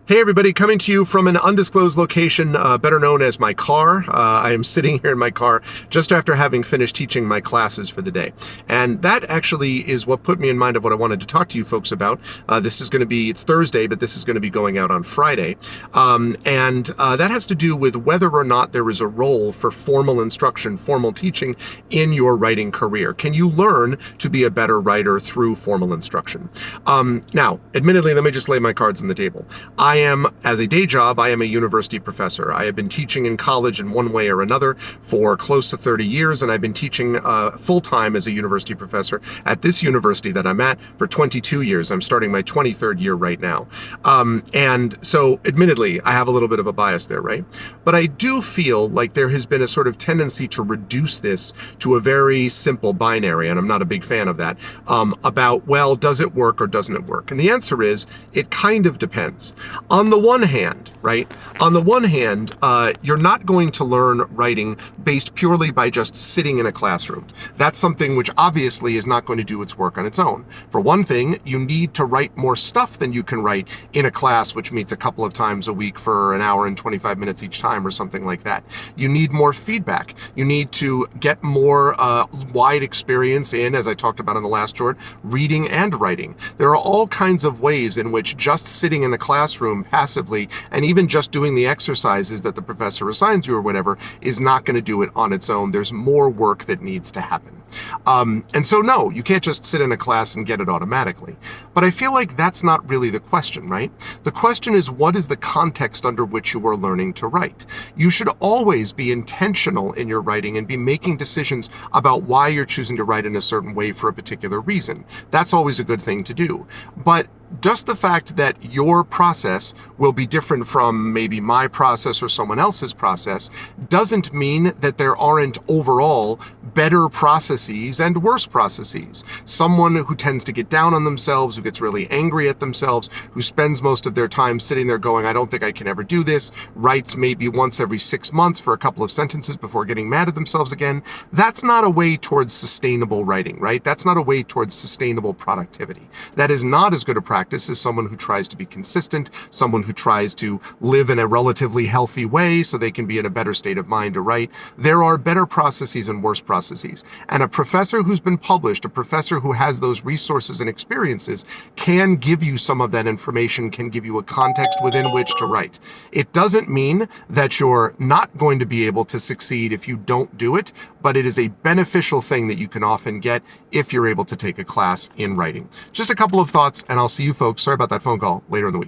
Hey everybody, coming to you from an undisclosed location, better known as my car. I am sitting here in my car just after having finished teaching my classes for the day. And that actually is what put me in mind of what I wanted to talk to you folks about. It's Thursday, but this is going to be going out on Friday. That has to do with whether or not there is a role for formal instruction, formal teaching in your writing career. Can you learn to be a better writer through formal instruction? Now, admittedly, let me just lay my cards on the table. As a day job, I am a university professor. I have been teaching in college in one way or another for close to 30 years, and I've been teaching full-time as a university professor at this university that I'm at for 22 years. I'm starting my 23rd year right now. And so, admittedly, I have a little bit of a bias there, right? But I do feel like there has been a sort of tendency to reduce this to a very simple binary, and I'm not a big fan of that, about, well, does it work or doesn't it work? And the answer is, it kind of depends. On the one hand, right? On the one hand, you're not going to learn writing based purely by just sitting in a classroom. That's something which obviously is not going to do its work on its own. For one thing, you need to write more stuff than you can write in a class which meets a couple of times a week for an hour and 25 minutes each time or something like that. You need more feedback. You need to get more wide experience in, as I talked about in the last short, reading and writing. There are all kinds of ways in which just sitting in a classroom passively and even just doing the exercises that the professor assigns you or whatever is not going to do it on its own. There's more work that needs to happen. And so no, you can't just sit in a class and get it automatically. But I feel like that's not really the question, right? The question is, what is the context under which you are learning to write? You should always be intentional in your writing and be making decisions about why you're choosing to write in a certain way for a particular reason. That's always a good thing to do. But just the fact that your process will be different from maybe my process or someone else's process doesn't mean that there aren't overall better processes and worse processes. Someone who tends to get down on themselves, who gets really angry at themselves, who spends most of their time sitting there going, I don't think I can ever do this, writes maybe once every 6 months for a couple of sentences before getting mad at themselves again. That's not a way towards sustainable writing, right? That's not a way towards sustainable productivity. That is not as good a practice as someone who tries to be consistent, someone who tries to live in a relatively healthy way so they can be in a better state of mind to write. There are better processes and worse processes. And a professor who's been published, a professor who has those resources and experiences can give you some of that information, can give you a context within which to write. It doesn't mean that you're not going to be able to succeed if you don't do it, but it is a beneficial thing that you can often get if you're able to take a class in writing. Just a couple of thoughts, and I'll see you folks. Sorry about that phone call later in the week.